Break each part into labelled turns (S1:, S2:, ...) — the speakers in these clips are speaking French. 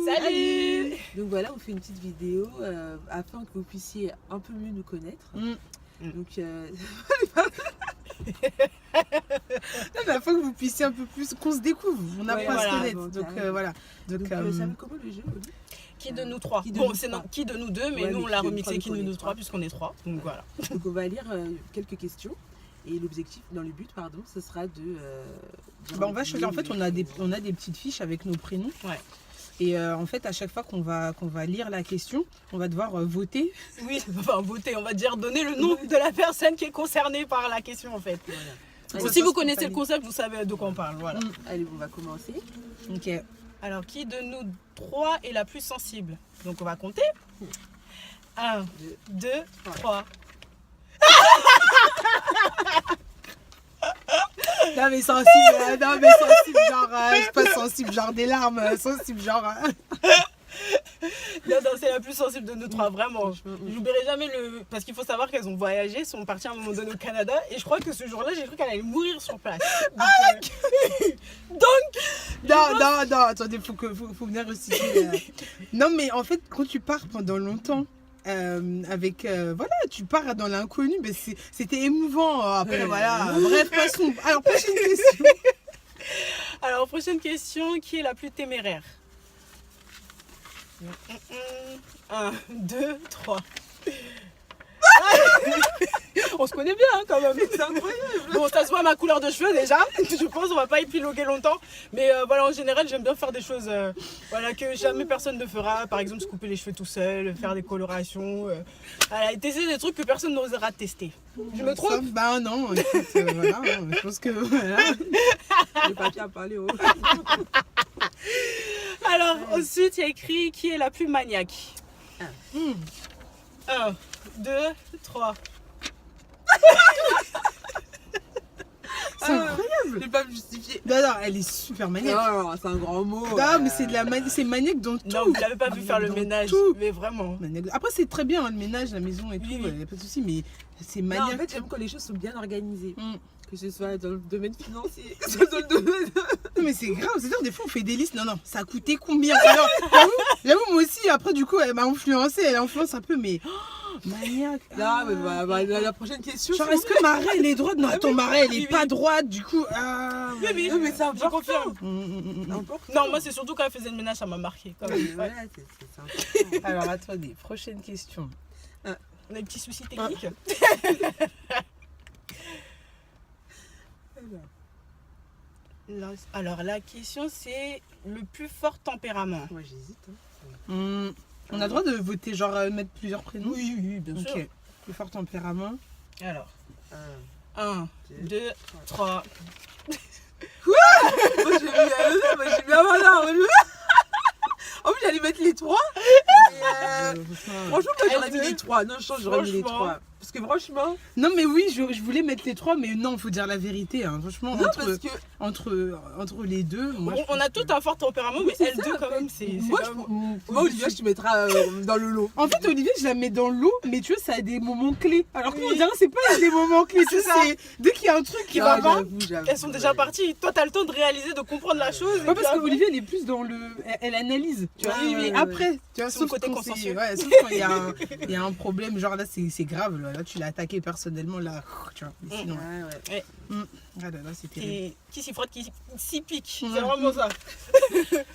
S1: Salut.
S2: Donc voilà, on fait une petite vidéo afin que vous puissiez un peu mieux nous connaître. Donc
S1: afin que vous puissiez un peu plus, qu'on se découvre, on apprend à se connaître. Donc voilà.
S2: Donc ça va comment le jeu, Oli?
S3: Qui de nous trois? Qui de nous deux, mais
S2: ouais,
S3: nous
S2: mais
S3: on l'a
S2: qui de
S3: remixé
S2: nous
S3: qui de nous trois puisqu'on est trois. Donc voilà.
S2: Donc on va lire quelques questions. Et l'objectif, dans le but, ce sera de...
S1: on va choisir. En fait, on a des petites fiches avec nos prénoms.
S3: Ouais.
S1: Et en fait, à chaque fois qu'on va lire la question, on va devoir voter.
S3: Oui, enfin voter, on va dire donner le nom de la personne qui est concernée par la question en fait.
S2: Voilà.
S3: Donc, si vous connaissez le concept, vous savez de quoi on parle. Voilà.
S2: Allez, on va commencer.
S1: Ok.
S3: Alors, qui de nous trois est la plus sensible? Donc, on va compter. 1, 2, 3.
S1: Non mais sensible, genre, je suis pas sensible, genre des larmes, sensible, genre...
S3: Non, c'est la plus sensible de nous trois, vraiment. J'oublierai jamais parce qu'il faut savoir qu'elles ont voyagé, sont parties à un moment donné au Canada, et je crois que ce jour-là, j'ai cru qu'elle allait mourir sur place.
S1: Non, attendez, faut venir restituer. Non mais en fait, quand tu pars pendant longtemps, voilà, tu pars dans l'inconnu, mais c'était émouvant. Après, voilà. Bref, passons. Alors, prochaine question.
S3: Alors, prochaine question, qui est la plus téméraire? 1, 2, 3. On se connaît bien hein, quand même.
S2: C'est incroyable.
S3: Bon, ça se voit ma couleur de cheveux déjà. Je pense qu'on va pas épiloguer longtemps. Mais voilà, en général, j'aime bien faire des choses voilà, que jamais personne ne fera. Par exemple, se couper les cheveux tout seul, faire des colorations. Voilà, et tester des trucs que personne n'osera tester. Je me trompe?
S1: Bah non, écoute, voilà, je pense que voilà.
S2: Le papier à parler. Oh.
S3: Alors, ensuite, il y a écrit qui est la plus maniaque. 1, 2, 3.
S1: C'est incroyable.
S2: Je vais pas me justifier.
S1: Non, elle est super maniaque.
S2: Non, c'est un grand mot.
S1: Non, mais c'est maniaque dans tout.
S3: Non, vous l'avez pas vu faire le ménage.
S1: Tout.
S3: Mais vraiment.
S1: Après, c'est très bien, hein, le ménage, la maison et tout,
S3: Oui.
S1: y a pas de souci, mais c'est
S2: Non,
S1: maniaque.
S2: en fait, j'aime quand les choses sont bien organisées. Que ce soit dans le domaine financier, que ce soit dans le domaine...
S1: Non, mais c'est grave, c'est-à-dire des fois on fait des listes, non, ça a coûté combien? Alors, j'avoue, moi aussi, après du coup, elle m'a influencé, elle influence un peu, mais... maniaque.
S2: Non, mais la prochaine question...
S1: Genre, est-ce que ma raie, elle est droite? Non, ton ma raie, elle est pas droite, du coup...
S3: Oui,
S2: Non, mais c'est
S3: je confirme.
S2: important.
S3: Non, moi c'est surtout quand elle faisait le ménage, ça m'a marqué. Quand même.
S2: Voilà, c'est important.
S1: Alors, attendez, prochaine question.
S3: On a des petits soucis techniques. Alors, la question c'est le plus fort tempérament.
S2: Moi, j'hésite.
S1: On a le droit de voter, genre mettre plusieurs prénoms?
S3: Oui, bien sûr.
S1: Ok. Plus fort tempérament.
S3: Alors, 1, 2, 3.
S2: Moi, j'ai mis un malin. En plus, j'allais mettre les 3. Franchement, moi, j'aurais mis les 3. Non, je pense que j'aurais mis les 3. Parce que franchement...
S1: Non, mais oui, je voulais mettre les 3, mais non, faut dire la vérité. Hein. Franchement,
S2: Non, parce que...
S1: entre les deux... Moi,
S3: on a tout un fort tempérament, mais elles deux, quand même, c'est...
S2: Moi, Olivia, je te mettrai dans le lot.
S1: En fait, Olivier, je la mets dans l'eau, mais tu vois, ça a des moments clés. Alors qu'on dirait, c'est pas des moments clés, c'est ça. Dès qu'il y a un truc qui va pas,
S3: elles sont déjà parties. Toi, t'as le temps de réaliser, de comprendre la chose.
S1: Ouais, parce qu'Olivier, elle est plus dans le... Elle analyse, tu vois. Mais après, tu vois,
S3: Son
S1: sauf
S3: côté
S1: quand
S3: consensuel.
S1: sauf quand il y a un problème, genre là, c'est grave. Là, tu l'as attaqué personnellement, là, tu vois. Mais sinon, ah là, c'est terrible.
S3: Et qui s'y frotte, qui s'y pique. C'est vraiment ça.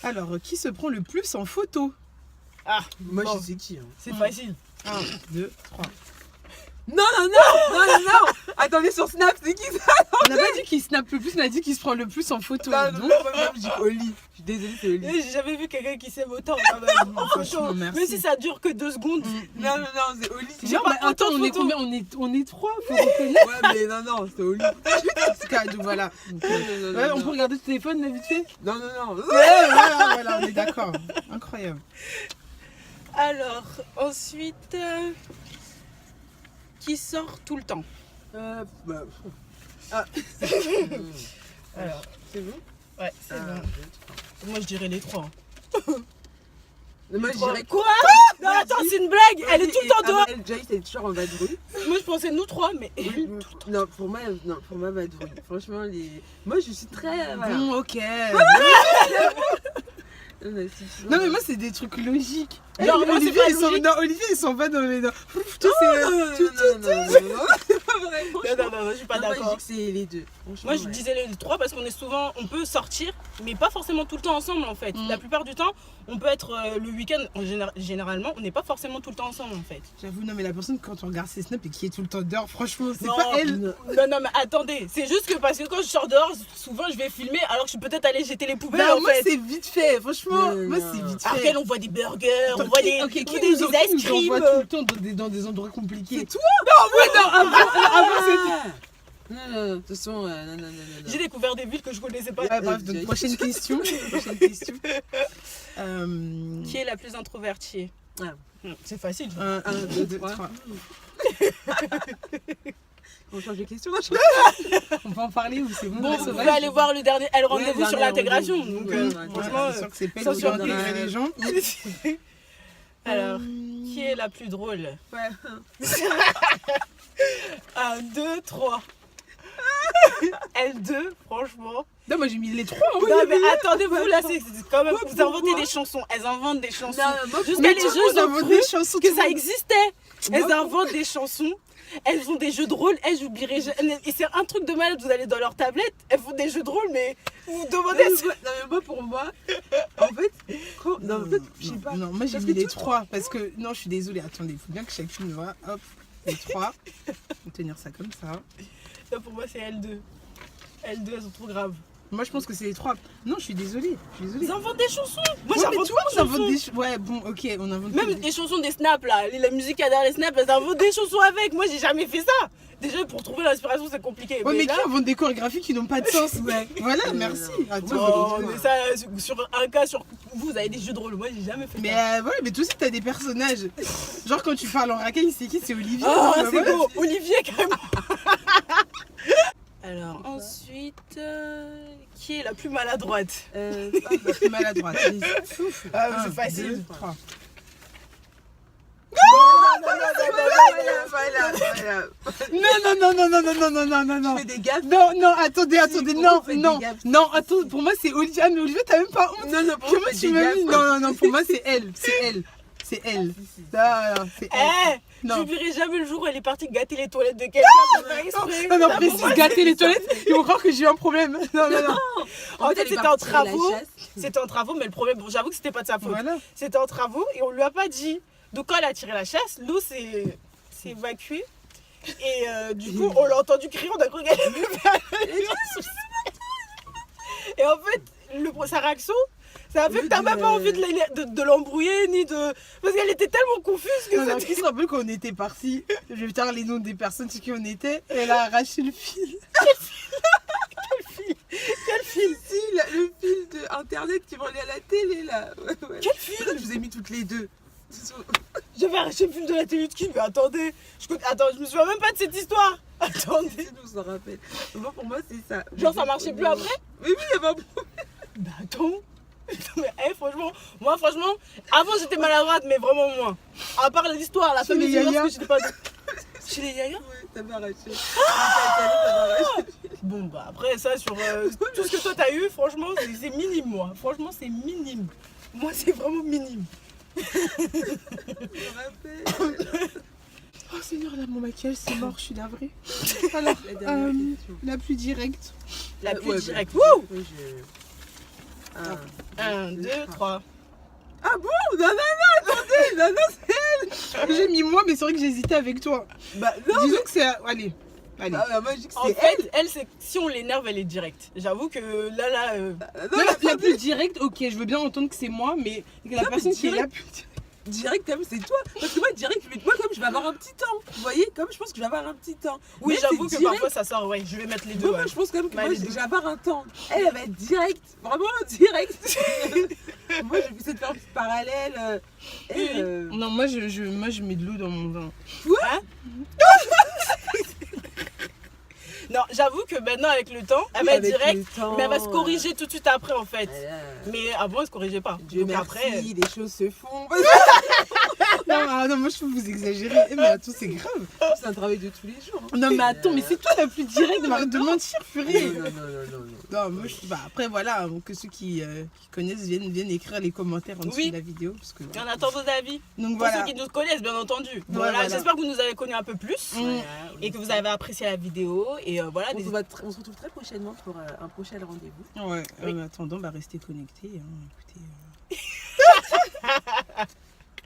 S1: Alors, qui se prend le plus en photo?
S3: Ah,
S2: Moi,
S3: bon,
S2: je sais qui.
S3: c'est facile.
S1: 1, 2, 3.
S2: Non. Attendez, sur Snap, c'est qui ça?
S1: On n'a pas dit qu'il snap le plus, on a dit qu'il se prend le plus en photo.
S2: Non,
S1: Donc,
S2: moi, je dis Oli. Je suis désolée, c'est Oli.
S3: J'ai jamais vu quelqu'un qui s'aime autant quand même. En
S1: franchement,
S3: photo.
S1: merci.
S3: Même si ça dure que 2 secondes.
S2: Non, c'est Oli.
S3: J'ai
S1: non,
S3: pas
S1: mais attends,
S3: autant de
S1: on est
S3: photos.
S1: combien? On est 3, faut reconnaître.
S2: Ouais, mais non, c'est Oli.
S1: Donc, voilà. Donc, ouais, on peut regarder le téléphone, là, vite fait?
S2: Non.
S1: Ouais, voilà, on est d'accord. Incroyable.
S3: Alors, ensuite, qui sort tout le temps?
S2: Alors,
S3: c'est bon? Ouais, c'est bon. Moi, je dirais les 3.
S2: moi, je dirais
S3: Quoi? Non, attends, c'est une blague. Elle est tout le temps dehors.
S2: Joyce, elle est toujours en vadrouille.
S3: Moi, je pensais nous 3, mais...
S2: Non, pour moi, vadrouille. Franchement, moi, je suis très... Voilà.
S1: Bon, ok. Non, mais moi, c'est des trucs logiques.
S3: Genre, moi, c'est
S1: Olivier,
S3: pas
S1: ils sont...
S3: logique.
S1: non, Olivier, ils sont pas dans les...
S2: Non,
S3: Je suis pas
S2: moi, je
S3: d'accord.
S2: dis que c'est les deux. Franchement,
S3: Moi, je
S2: ouais.
S3: disais les trois parce qu'on est souvent, on peut sortir, mais pas forcément tout le temps ensemble en fait. La plupart du temps, on peut être le week-end, généralement, on n'est pas forcément tout le temps ensemble en fait.
S1: J'avoue, non, mais la personne, quand on regarde ses snaps et qui est tout le temps dehors, franchement, c'est
S3: Non,
S1: pas elle.
S3: Non, mais attendez, c'est juste que parce que quand je sors dehors, souvent je vais filmer alors que je suis peut-être allée jeter les poubelles
S1: Bah,
S3: en
S1: moi,
S3: fait.
S1: c'est vite fait, franchement.
S2: Non,
S1: Moi,
S2: non.
S1: c'est vite
S3: Après,
S1: fait.
S3: on voit des burgers, on voit des,
S1: Ok,
S3: des
S1: qui nous
S3: ice cream.
S1: envoie tout le temps dans des endroits compliqués.
S2: C'est toi. Non, non, de toute façon, non.
S3: J'ai découvert des villes que je connaissais pas.
S1: Ouais, bref, donc prochaine question. Prochaine question.
S3: Qui est la plus introvertie? C'est facile.
S1: 1, 2, 3.
S2: On change de question.
S1: On peut en parler ou c'est bon?
S3: Bon,
S1: la
S3: vous
S1: sauvage
S3: pouvez aller voir le dernier Elle rendez-vous
S2: Ouais,
S3: sur
S2: dernier
S3: l'intégration.
S2: rendez-vous.
S3: Donc,
S2: Ouais,
S3: franchement,
S1: c'est sûr que c'est pas
S3: ça,
S1: évident
S3: sur
S1: d'intégrer les gens.
S3: alors, qui est la plus drôle?
S2: Ouais.
S3: 1, 2, 3. L2, franchement.
S1: Non, moi j'ai mis les 3.
S3: Non, mais attendez-vous, là, c'est quand même. Vous inventez des chansons. Elles inventent des chansons. Jusqu'à
S1: Mais
S3: les
S1: tout le
S3: jeux
S1: monde invente
S3: ont
S1: des
S3: cru
S1: chansons.
S3: que ça existait. Elles inventent des chansons. Elles ont des jeux de rôle. Elles, j'oublierai jamais. Et c'est un truc de malade. Vous allez dans leur tablette. Elles font des jeux de rôle, mais vous vous demandez.
S2: Non, mais moi, pour moi, en fait, je sais pas.
S1: Non, moi j'ai
S2: Parce
S1: mis
S2: que
S1: les
S2: tout-
S1: 3 parce que non, je suis désolée. Attendez, il faut bien que chacune voit. Hop, les 3. On va tenir ça comme ça.
S3: Ça, pour moi, c'est L2. L2, elles sont trop graves.
S1: Moi je pense que c'est les 3. Non, je suis désolée.
S3: Ils inventent des chansons. Moi,
S1: Ouais, mais
S3: j'invente
S1: tout
S3: pas
S1: le
S3: de
S1: monde invente
S3: chansons.
S1: des chansons. Ouais, bon, ok, on invente
S3: Même
S1: des
S3: les chansons des snaps là, la musique qu'il y a derrière les snaps, elles inventent des chansons avec. Moi j'ai jamais fait ça. Déjà pour trouver l'inspiration c'est compliqué.
S1: Ouais, mais
S3: là,
S1: qui invente des chorégraphies qui n'ont pas de sens?
S2: Ouais.
S1: Voilà,
S2: Non,
S1: merci.
S2: non.
S1: Attends,
S3: oh, mais ça, sur un cas, sur vous avez des jeux de rôle. Moi j'ai jamais fait
S1: mais
S3: ça.
S1: voilà, mais toi aussi t'as des personnages. Genre quand tu parles en racaille, c'est qui? C'est Olivier.
S3: Ah,
S1: Bah,
S3: c'est
S1: voilà.
S3: beau, Olivier carrément. Alors ensuite, qui est la plus maladroite?
S1: La plus maladroite.
S3: Ah,
S1: Un,
S3: c'est facile.
S1: 2, 3. Non.
S2: Je fais des gaffes.
S1: Non, attendez, non,
S2: vous faites
S1: non,
S2: des gaffes.
S1: non, attends, pour moi c'est Olivier. Ah, mais Olivier, t'as même pas honte.
S2: Non, pour
S1: Comment
S2: moi, je fais
S1: tu
S2: des
S1: m'as
S2: gaffes.
S1: mis? Non, pour moi c'est elle, c'est elle. Ah, c'est elle.
S3: Eh,
S1: Non.
S3: j'oublierai jamais le jour où elle est partie gâter les toilettes de quelqu'un sans faire exprès.
S1: Non,
S3: Ça,
S1: précise,
S3: pour moi,
S1: gâter les toilettes, ils vont croire que j'ai eu un problème. Non.
S3: En fait,
S2: elle est
S3: c'était en
S2: partie à la
S3: travaux.
S2: chasse.
S3: C'était en travaux, mais le problème, bon, j'avoue que c'était pas de sa faute.
S1: Voilà.
S3: C'était en travaux et on lui a pas dit. Donc quand elle a tiré la chasse, l'eau s'est évacuée. Et du coup, on l'a entendu crier, on a cru qu'elle allait faire un souci. Et en fait, sa réaction, ça a fait que t'as même pas envie de l'embrouiller, ni de... Parce qu'elle était tellement confuse que
S1: Non,
S3: ça...
S1: qui se rappelle quand on était partis, je vais faire les noms des personnes sur qui on était, et elle a arraché le fil.
S3: Quel fil?
S2: Si, le fil de internet qui va aller à la télé là. Ouais.
S3: Quel fil?
S2: Je vous ai mis toutes les deux.
S3: J'avais arraché le fil de la télé de qui? Mais attendez, je me souviens même pas de cette histoire. Attendez.
S2: Si nous s'en rappelle. Moi, pour moi, c'est ça.
S3: Genre ça marchait plus après?
S2: Oui, il y avait un problème.
S3: Bah attends. Mais franchement, moi franchement, avant j'étais maladroite, mais vraiment moins. À part l'histoire, la
S1: Chez
S3: famille
S1: les
S3: du
S1: Yaya.
S3: que j'étais pas... Chez les Yaya?
S2: Ouais, t'avais arraché. T'avais arraché.
S3: Bon bah après ça sur tout ce que toi t'as eu, franchement c'est minime moi. Franchement c'est minime. Moi c'est vraiment minime.
S2: Je me rappelle.
S1: Oh Seigneur, là mon maquillage c'est mort, je suis navrée. Alors,
S2: La dernière question.
S1: la plus directe.
S3: La plus
S2: Ouais,
S3: directe.
S2: bah,
S3: Wouh!
S2: oui,
S3: 1, 2, 3.
S2: Ah bon? Non, attendez. Non,
S1: J'ai mis moi, mais c'est vrai que j'hésitais avec toi.
S2: Bah non.
S1: Disons que c'est. Allez.
S2: Moi, je dis que
S3: En
S2: c'est
S3: fait, elle c'est si on l'énerve, elle est directe. J'avoue que là
S2: elle.
S1: Non, la plus directe, ok, je veux bien entendre que c'est moi, mais la
S2: Non,
S1: personne
S2: mais
S1: qui est là.
S2: Direct, comme c'est toi. Parce que moi, direct, moi, comme je vais avoir un petit temps. Vous voyez, comme je pense que je vais avoir un petit temps.
S3: oui,
S2: Mais
S3: j'avoue
S2: c'est
S3: que
S2: direct.
S3: parfois ça sort. Ouais, je vais mettre les deux.
S2: Moi,
S3: Ouais.
S2: je pense quand même que
S3: Bah,
S2: moi,
S3: les
S2: je
S3: deux.
S2: vais avoir un temps. Elle va être direct. Vraiment direct. Moi, je vais essayer de faire un petit parallèle.
S1: Non, moi je mets de l'eau dans mon vin.
S3: Hein? Non, j'avoue que maintenant avec le temps, elle va être directe, mais elle va se corriger tout de suite après en fait. Mais avant elle se corrigeait pas.
S2: Dieu
S3: Donc
S2: merci,
S3: après,
S2: les choses se font.
S1: Non, moi je trouve que vous exagérez. Eh, mais attends, c'est grave.
S2: C'est un travail de tous les jours. Hein.
S1: Non, mais attends, mais c'est toi la plus directe de mentir, purée.
S2: Non.
S1: Non, moi après, voilà, que ceux qui connaissent viennent écrire les commentaires en dessous de la vidéo. Parce que,
S3: Et on attend vos avis.
S1: Donc
S3: Pour
S1: voilà.
S3: ceux qui nous connaissent, bien entendu.
S1: Voilà.
S3: J'espère que vous nous avez connus un peu plus. Et que vous avez apprécié la vidéo. Et voilà.
S2: On se retrouve très prochainement pour un prochain rendez-vous.
S1: Ouais,
S3: Oui.
S1: en attendant, restez connectés. Écoutez.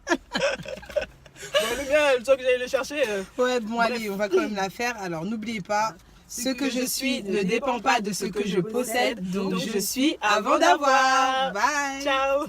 S3: Bon, le gars, le temps que j'allais le chercher.
S1: Ouais, bon, allez, on va quand même la faire. Alors, n'oubliez pas, ce que je suis ne dépend pas de ce que je possède, donc je suis avant d'avoir. Bye.
S3: Ciao.